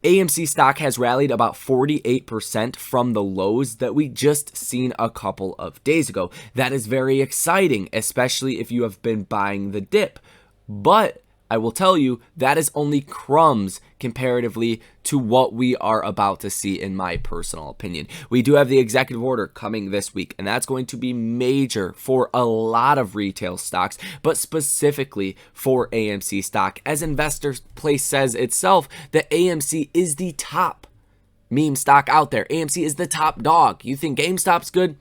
AMC stock has rallied about 48% from the lows that we just seen a couple of days ago. That is very exciting, especially if you have been buying the dip. But I will tell you, that is only crumbs comparatively to what we are about to see, in my personal opinion. We do have the executive order coming this week, and that's going to be major for a lot of retail stocks, but specifically for AMC stock. As Investor Place says itself, that AMC is the top meme stock out there. AMC is the top dog. You think GameStop's good?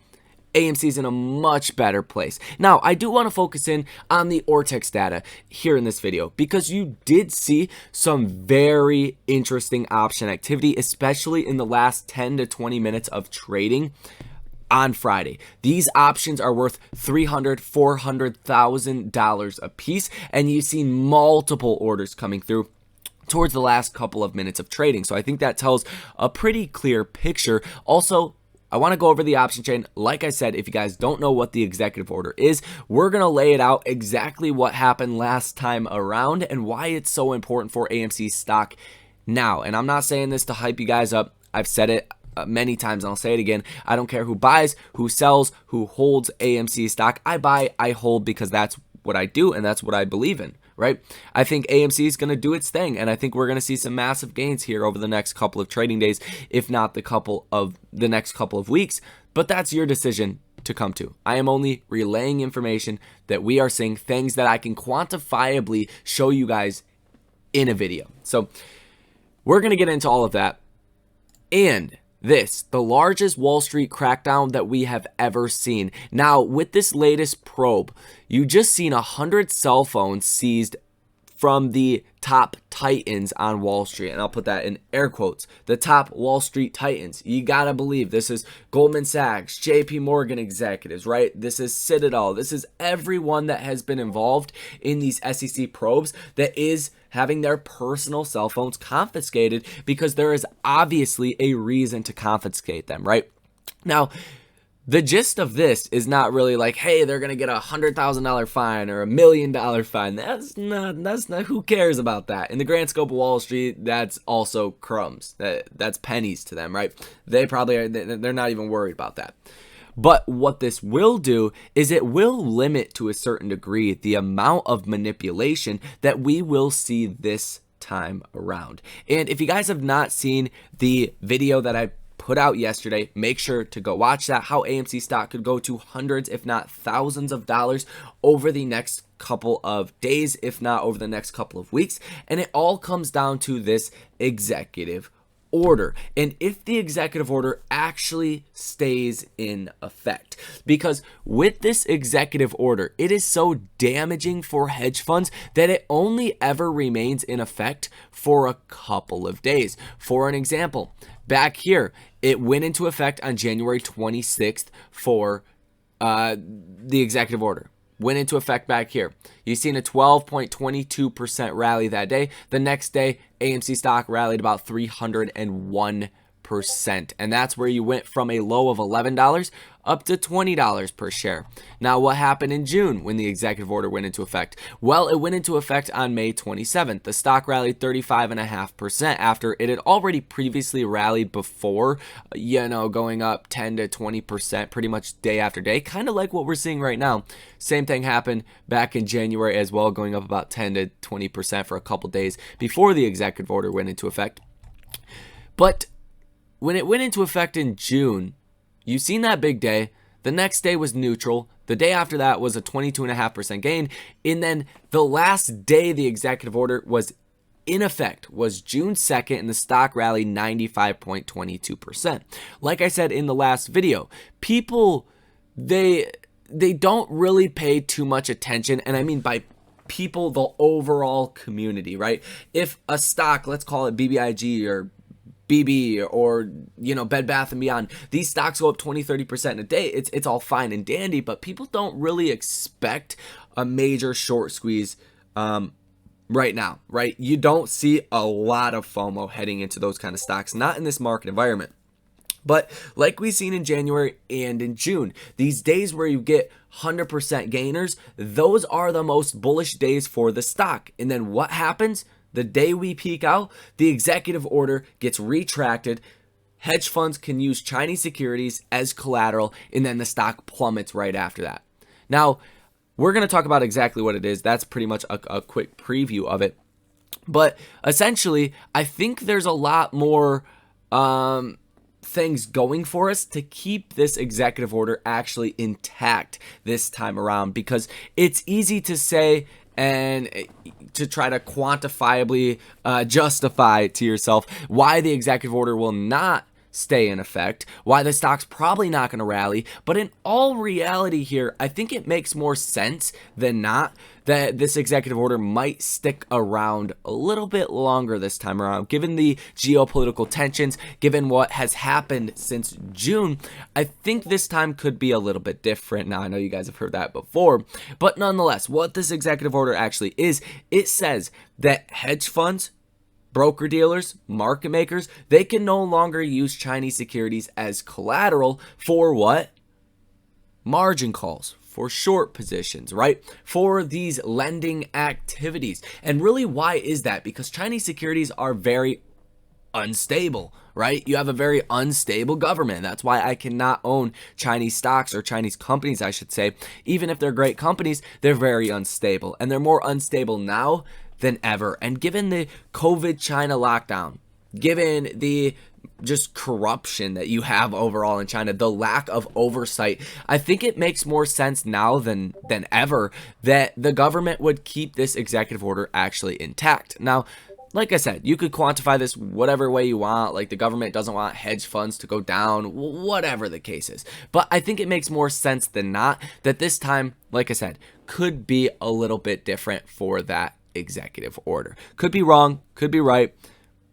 AMC's in a much better place. Now, I do want to focus in on the Ortex data here in this video because you did see some very interesting option activity, especially in the last 10 to 20 minutes of trading on Friday. These options are worth $300,000, $400,000 a piece, and you've seen multiple orders coming through towards the last couple of minutes of trading. So I think that tells a pretty clear picture. Also, I want to go over the option chain. Like I said, if you guys don't know what the executive order is, we're going to lay it out exactly what happened last time around and why it's so important for AMC stock now. And I'm not saying this to hype you guys up. I've said it many times and I'll say it again. I don't care who buys, who sells, who holds AMC stock. I buy, I hold because that's what I do and that's what I believe in. Right? I think AMC is going to do its thing, and I think we're going to see some massive gains here over the next couple of trading days, if not the next couple of weeks. But that's your decision to come to. I am only relaying information that we are seeing, things that I can quantifiably show you guys in a video. So we're going to get into all of that. And this, the largest Wall Street crackdown that we have ever seen. Now, with this latest probe, you just seen 100 cell phones seized from the top titans on Wall Street. And I'll put that in air quotes. The top Wall Street titans. You gotta believe this is Goldman Sachs, JP Morgan executives, right? This is Citadel. This is everyone that has been involved in these SEC probes that is having their personal cell phones confiscated because there is obviously a reason to confiscate them, right? Now, the gist of this is not really like, hey, they're going to get $100,000 fine or $1 million fine. That's not, who cares about that? In the grand scope of Wall Street, that's also crumbs. That's pennies to them, right? They're not even worried about that. But what this will do is it will limit to a certain degree the amount of manipulation that we will see this time around. And if you guys have not seen the video that I put out yesterday, make sure to go watch that. How AMC stock could go to hundreds, if not thousands of dollars over the next couple of days, if not over the next couple of weeks. And it all comes down to this executive order, and if the executive order actually stays in effect. Because with this executive order, it is so damaging for hedge funds that it only ever remains in effect for a couple of days. For an example, back here, it went into effect on January 26th for the executive order. Went into effect back here. You've seen a 12.22% rally that day. The next day, AMC stock rallied about 301%. And that's where you went from a low of $11 up to $20 per share. Now, what happened in June when the executive order went into effect? Well, it went into effect on May 27th. The stock rallied 35.5% after it had already previously rallied before, going up 10 to 20% pretty much day after day, kind of like what we're seeing right now. Same thing happened back in January as well, going up about 10 to 20% for a couple days before the executive order went into effect. But when it went into effect in June, you've seen that big day. The next day was neutral. The day after that was a 22.5% gain. And then the last day the executive order was in effect was June 2nd, and the stock rallied 95.22%. Like I said in the last video, people, they don't really pay too much attention. And I mean by people, the overall community, right? If a stock, let's call it BBIG or BB or Bed Bath & Beyond, these stocks go up 20-30% in a day, it's all fine and dandy, but people don't really expect a major short squeeze right now, right? You don't see a lot of FOMO heading into those kind of stocks, not in this market environment. But like we've seen in January and in June, these days where you get 100% gainers, those are the most bullish days for the stock. And then what happens? The day we peak out, the executive order gets retracted. Hedge funds can use Chinese securities as collateral, and then the stock plummets right after that. Now, we're going to talk about exactly what it is. That's pretty much a quick preview of it. But essentially, I think there's a lot more things going for us to keep this executive order actually intact this time around, because it's easy to say and to try to quantifiably justify to yourself why the executive order will not stay in effect, why the stock's probably not going to rally. But in all reality here, I think it makes more sense than not that this executive order might stick around a little bit longer this time around. Given the geopolitical tensions, given what has happened since June, I think this time could be a little bit different. Now, I know you guys have heard that before, but nonetheless, what this executive order actually is, it says that hedge funds, broker dealers, market makers, they can no longer use Chinese securities as collateral for what? Margin calls, for short positions, right? For these lending activities. And really, why is that? Because Chinese securities are very unstable, right? You have a very unstable government. That's why I cannot own Chinese stocks, or Chinese companies, I should say. Even if they're great companies, they're very unstable. And they're more unstable now than ever. And given the COVID China lockdown, given the just corruption that you have overall in China, the lack of oversight, I think it makes more sense now than ever that the government would keep this executive order actually intact. Now, like I said, you could quantify this whatever way you want, like the government doesn't want hedge funds to go down, whatever the case is. But I think it makes more sense than not that this time, like I said, could be a little bit different for that executive order. Could be wrong, could be right.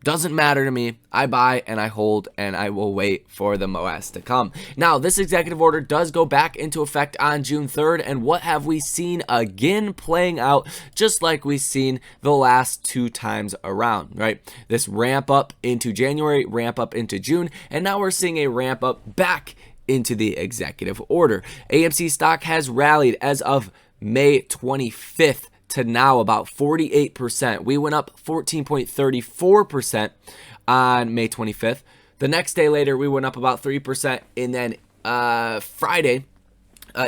Doesn't matter to me. I buy and I hold, and I will wait for the MOAS to come. Now, this executive order does go back into effect on June 3rd, and what have we seen again playing out just like we've seen the last two times around, right? This ramp up into January, ramp up into June, and now we're seeing a ramp up back into the executive order. AMC stock has rallied as of May 25th to now about 48%. We went up 14.34% on May 25th. The next day later, we went up about 3%. And then Friday,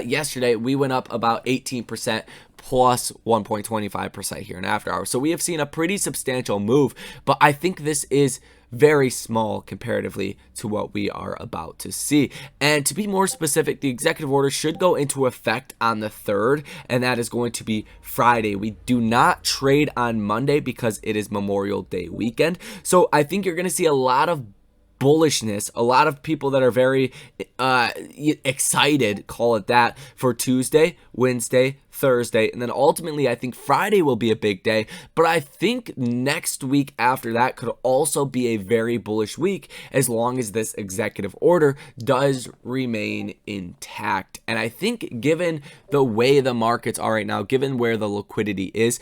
yesterday, we went up about 18% plus 1.25% here in after hours. So we have seen a pretty substantial move, but I think this is very small comparatively to what we are about to see. And to be more specific, the executive order should go into effect on the 3rd, and that is going to be Friday. We do not trade on Monday because it is Memorial Day weekend. So I think you're going to see a lot of bullishness, a lot of people that are very excited, call it that, for Tuesday, Wednesday, Thursday, and then ultimately I think Friday will be a big day. But I think next week after that could also be a very bullish week as long as this executive order does remain intact. And I think given the way the markets are right now, given where the liquidity is,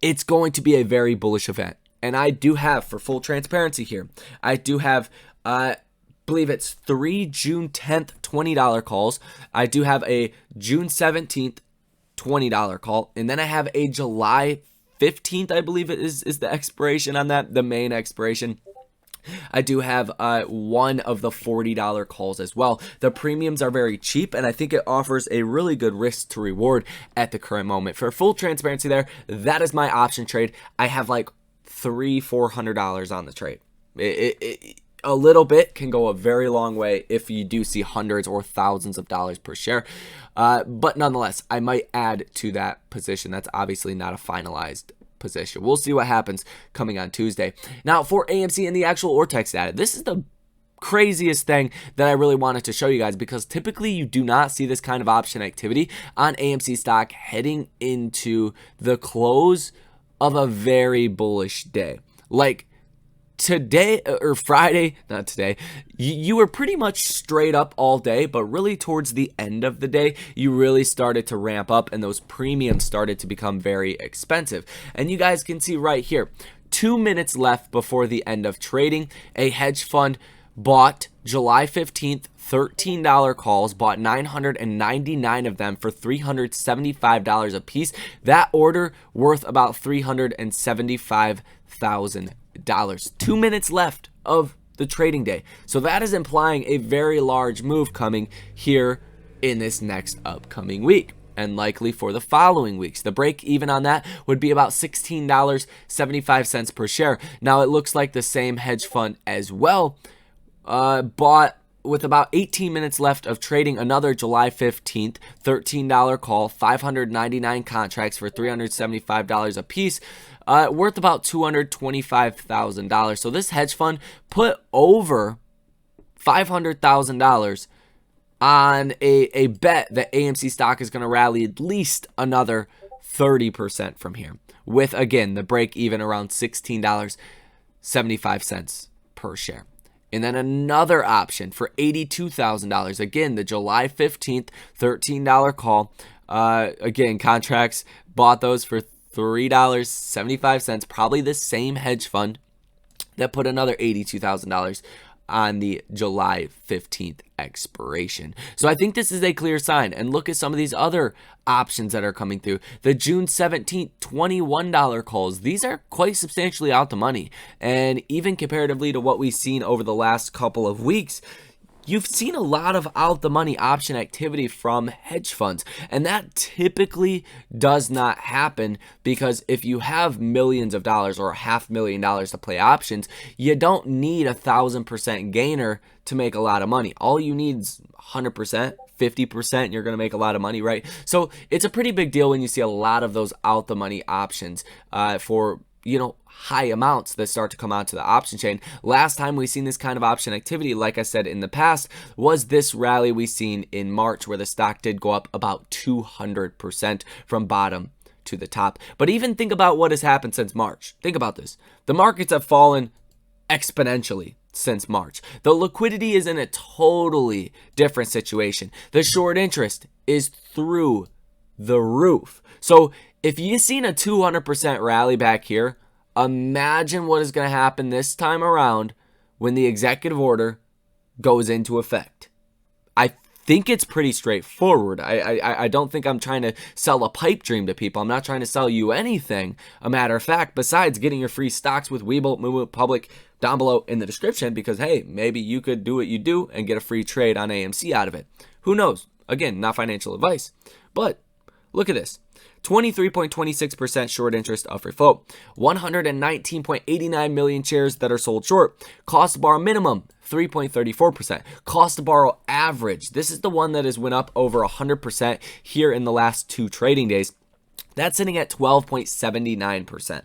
it's going to be a very bullish event. And I do have, for full transparency here, I do have, believe it's 3 June 10th $20 calls. I do have a June 17th $20 call. And then I have a July 15th, I believe it is the expiration on that, the main expiration. I do have one of the $40 calls as well. The premiums are very cheap, and I think it offers a really good risk to reward at the current moment. For full transparency there, that is my option trade. I have like $300-400 on the trade. A little bit can go a very long way if you do see hundreds or thousands of dollars per share. But nonetheless, I might add to that position. That's obviously not a finalized position. We'll see what happens coming on Tuesday. Now, for AMC and the actual Ortex data, this is the craziest thing that I really wanted to show you guys, because typically you do not see this kind of option activity on AMC stock heading into the close of a very bullish day. Like today, or Friday, not today, you were pretty much straight up all day, but really towards the end of the day, you really started to ramp up and those premiums started to become very expensive. And you guys can see right here, 2 minutes left before the end of trading, a hedge fund bought July 15th $13 calls, bought 999 of them for $375 a piece. That order worth about $375,000. 2 minutes left of the trading day. So that is implying a very large move coming here in this next upcoming week, and likely for the following weeks. The break even on that would be about $16.75 per share. Now it looks like the same hedge fund as well bought, with about 18 minutes left of trading, another July 15th $13 call, 599 contracts for $375 a piece, worth about $225,000. So this hedge fund put over $500,000 on a bet that AMC stock is going to rally at least another 30% from here, with, again, the break even around $16.75 per share. And then another option for $82,000. Again, the July 15th $13 call. Again, contracts, bought those for $3.75. Probably the same hedge fund that put another $82,000 on the July 15th expiration. So I think this is a clear sign. And look at some of these other options that are coming through. The June 17th $21 calls. These are quite substantially out the money. And even comparatively to what we've seen over the last couple of weeks, you've seen a lot of out the money option activity from hedge funds, and that typically does not happen, because if you have millions of dollars or $500,000 to play options, you don't need 1,000% gainer to make a lot of money. All you need is 100%, 50%, you're going to make a lot of money, right? So it's a pretty big deal when you see a lot of those out the money options for high amounts that start to come onto the option chain. Last time we seen this kind of option activity, like I said in the past, was this rally we seen in March, where the stock did go up about 200% from bottom to the top. But even think about what has happened since March. Think about this. The markets have fallen exponentially since March. The liquidity is in a totally different situation. The short interest is through the roof. So if you've seen a 200% rally back here, imagine what is going to happen this time around when the executive order goes into effect. I think it's pretty straightforward. I don't think I'm trying to sell a pipe dream to people. I'm not trying to sell you anything, a matter of fact, besides getting your free stocks with Webull, Movement Public down below in the description, because, hey, maybe you could do what you do and get a free trade on AMC out of it. Who knows? Again, not financial advice. But look at this. 23.26% short interest of free float, 119.89 million shares that are sold short. Cost to borrow minimum, 3.34%. Cost to borrow average, this is the one that has went up over 100% here in the last 2 trading days. That's sitting at 12.79%.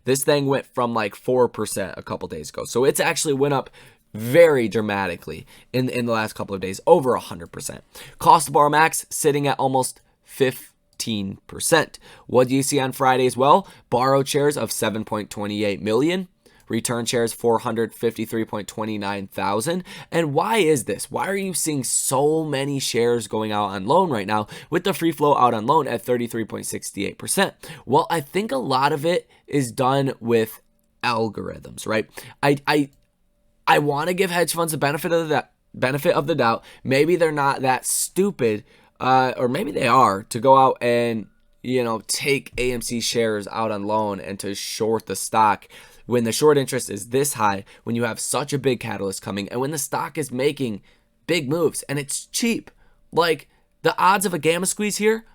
This thing went from like 4% a couple days ago. So it's actually went up very dramatically in the last couple of days, over 100%. Cost to borrow max sitting at almost 15%. What do you see on Friday as well? Borrowed shares of 7.28 million. Return shares 453.29 thousand. And why is this? Why are you seeing so many shares going out on loan right now with the free flow out on loan at 33.68%? Well, I think a lot of it is done with algorithms, right? I want to give hedge funds the benefit of the doubt. Maybe they're not that stupid, or maybe they are, to go out and take AMC shares out on loan and to short the stock when the short interest is this high, when you have such a big catalyst coming, and when the stock is making big moves and it's cheap. Like, the odds of a gamma squeeze here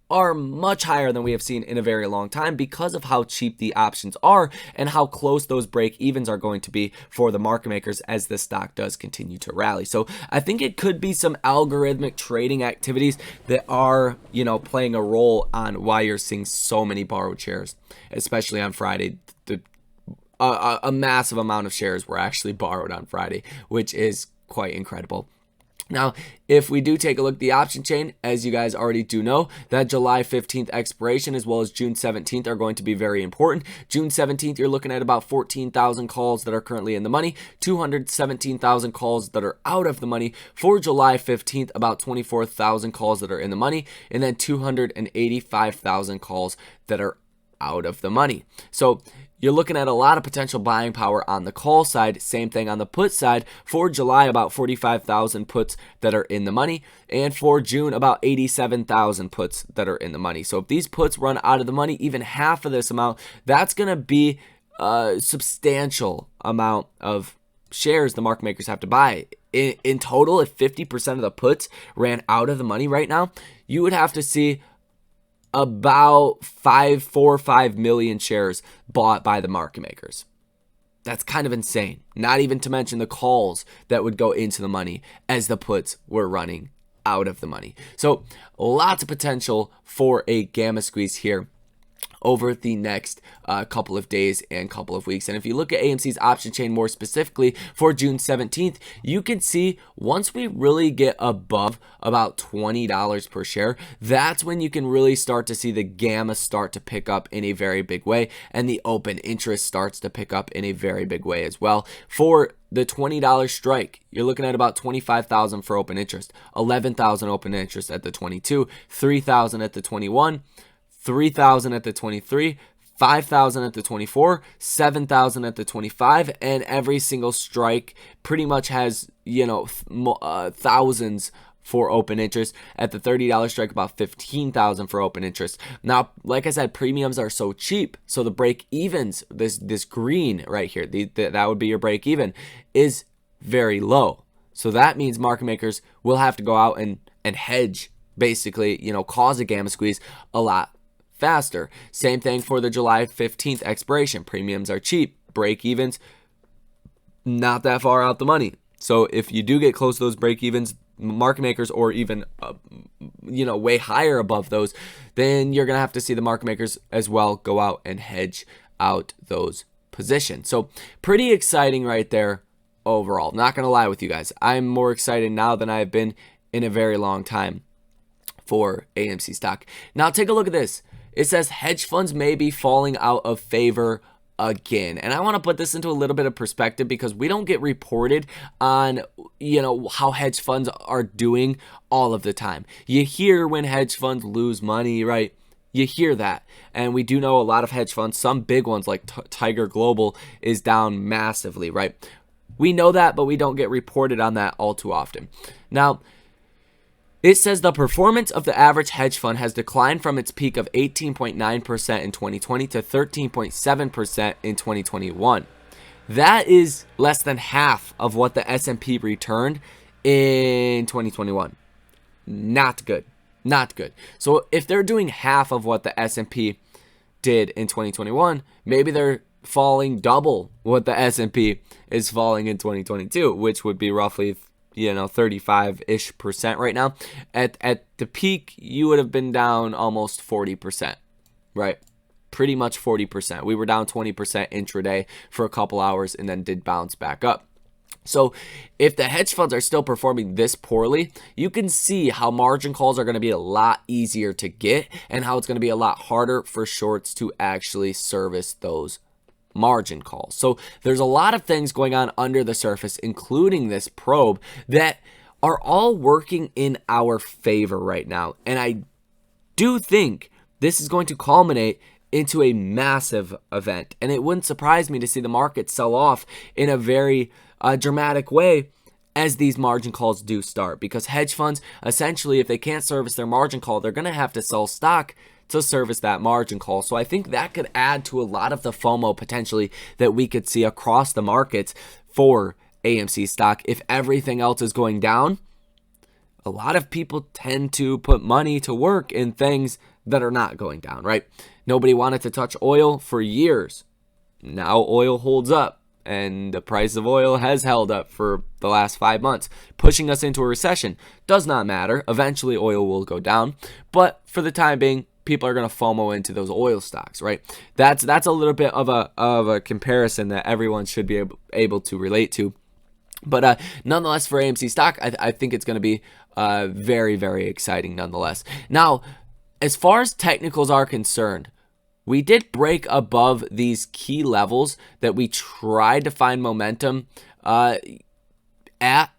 are much higher than we have seen in a very long time, because of how cheap the options are and how close those break evens are going to be for the market makers as the stock does continue to rally. So I think it could be some algorithmic trading activities that are, playing a role on why you're seeing so many borrowed shares, especially on Friday. A massive amount of shares were actually borrowed on Friday, which is quite incredible. Now, if we do take a look at the option chain, as you guys already do know, that July 15th expiration as well as June 17th are going to be very important. June 17th, you're looking at about 14,000 calls that are currently in the money, 217,000 calls that are out of the money. For July 15th, about 24,000 calls that are in the money, and then 285,000 calls that are out of the money. So you're looking at a lot of potential buying power on the call side. Same thing on the put side. For July, about 45,000 puts that are in the money. And for June, about 87,000 puts that are in the money. So if these puts run out of the money, even half of this amount, that's going to be substantial amount of shares the market makers have to buy. In total, if 50% of the puts ran out of the money right now, you would have to see about 4 or 5 million shares bought by the market makers. That's kind of insane. Not even to mention the calls that would go into the money as the puts were running out of the money. So lots of potential for a gamma squeeze here over the next couple of days and couple of weeks. And if you look at AMC's option chain more specifically for June 17th, you can see once we really get above about $20 per share, that's when you can really start to see the gamma start to pick up in a very big way, and the open interest starts to pick up in a very big way as well. For the $20 strike, you're looking at about 25,000 for open interest, 11,000 open interest at the 22, 3,000 at the 21, 3,000 at the 23, 5,000 at the 24, 7,000 at the 25, and every single strike pretty much has, thousands for open interest. At the $30 strike, about 15,000 for open interest. Now, like I said, premiums are so cheap, so the break evens, this green right here, that would be your break even, is very low. So that means market makers will have to go out and hedge, basically, cause a gamma squeeze a lot faster. Same thing for the July 15th expiration. Premiums are cheap, break evens not that far out the money. So if you do get close to those break evens, market makers, or even way higher above those, then you're gonna have to see the market makers as well go out and hedge out those positions. So pretty exciting right there overall. Not gonna lie with you guys, I'm more excited now than I've been in a very long time for AMC stock. Now take a look at this. It says hedge funds may be falling out of favor again. And I want to put this into a little bit of perspective because we don't get reported on, how hedge funds are doing all of the time. You hear when hedge funds lose money, right? You hear that. And we do know a lot of hedge funds, some big ones like Tiger Global is down massively, right? We know that, but we don't get reported on that all too often. Now, it says the performance of the average hedge fund has declined from its peak of 18.9% in 2020 to 13.7% in 2021. That is less than half of what the S&P returned in 2021. Not good. Not good. So if they're doing half of what the S&P did in 2021, maybe they're falling double what the S&P is falling in 2022, which would be roughly 35-ish% right now. At the peak, you would have been down almost 40%, right? Pretty much 40%. We were down 20% intraday for a couple hours and then did bounce back up. So if the hedge funds are still performing this poorly, you can see how margin calls are going to be a lot easier to get and how it's going to be a lot harder for shorts to actually service those margin calls. So there's a lot of things going on under the surface, including this probe, that are all working in our favor right now. And I do think this is going to culminate into a massive event. And it wouldn't surprise me to see the market sell off in a very dramatic way as these margin calls do start. Because hedge funds, essentially, if they can't service their margin call, they're going to have to sell stock to service that margin call. So I think that could add to a lot of the FOMO potentially that we could see across the markets for AMC stock. If everything else is going down, a lot of people tend to put money to work in things that are not going down, right? Nobody wanted to touch oil for years. Now oil holds up, and the price of oil has held up for the last 5 months, pushing us into a recession. Does not matter. Eventually oil will go down, but for the time being, people are going to FOMO into those oil stocks, right? That's a little bit of a comparison that everyone should be able to relate to. But nonetheless, for AMC stock, I think it's going to be very, very exciting nonetheless. Now, as far as technicals are concerned, we did break above these key levels that we tried to find momentum at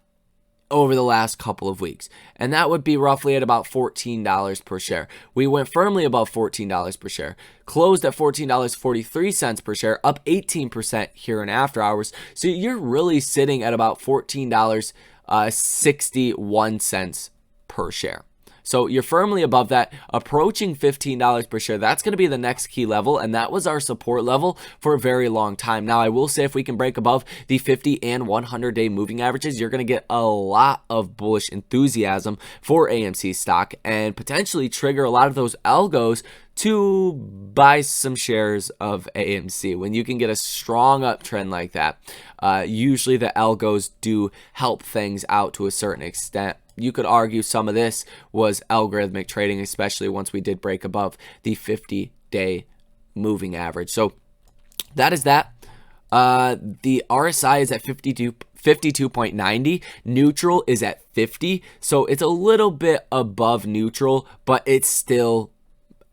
over the last couple of weeks. And that would be roughly at about $14 per share. We went firmly above $14 per share, closed at $14.43 per share, up 18% here in after hours. So you're really sitting at about $14.61 per share. So you're firmly above that, approaching $15 per share. That's going to be the next key level, and that was our support level for a very long time. Now, I will say if we can break above the 50 and 100-day moving averages, you're going to get a lot of bullish enthusiasm for AMC stock and potentially trigger a lot of those algos to buy some shares of AMC. When you can get a strong uptrend like that, usually the algos do help things out to a certain extent. You could argue some of this was algorithmic trading, especially once we did break above the 50-day moving average. So that is that. The RSI is at 52.90. Neutral is at 50. So it's a little bit above neutral, but it's still,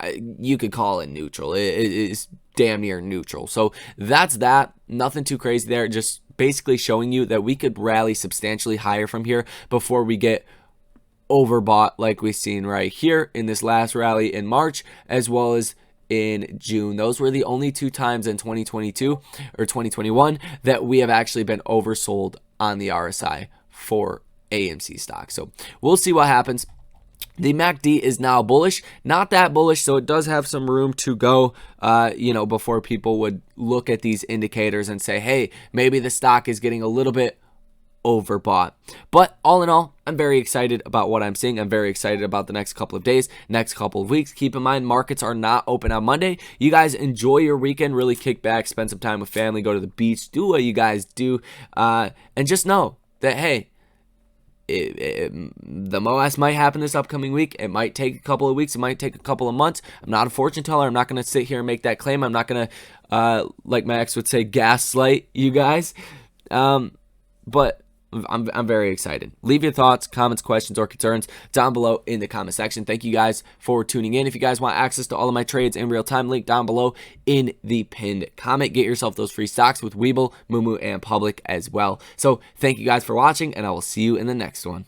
you could call it neutral. It is damn near neutral. So that's that. Nothing too crazy there. Just basically showing you that we could rally substantially higher from here before we get overbought like we've seen right here in this last rally in March, as well as in June. Those were the only 2 times in 2022 or 2021 that we have actually been oversold on the RSI for AMC stock. So we'll see what happens. The MACD is now bullish, not that bullish, so it does have some room to go, before people would look at these indicators and say, hey, maybe the stock is getting a little bit overbought. But all in all, I'm very excited about what I'm seeing. I'm very excited about the next couple of days, next couple of weeks. Keep in mind, markets are not open on Monday. You guys enjoy your weekend, really kick back, spend some time with family, go to the beach, do what you guys do, and just know that, hey, the MOAS might happen this upcoming week. It might take a couple of weeks. It might take a couple of months. I'm not a fortune teller. I'm not going to sit here and make that claim. I'm not going to, like my ex would say, gaslight you guys. But I'm very excited. Leave your thoughts, comments, questions, or concerns down below in the comment section. Thank you guys for tuning in. If you guys want access to all of my trades in real time, link down below in the pinned comment. Get yourself those free stocks with Webull, Moomoo, and Public as well. So thank you guys for watching, and I will see you in the next one.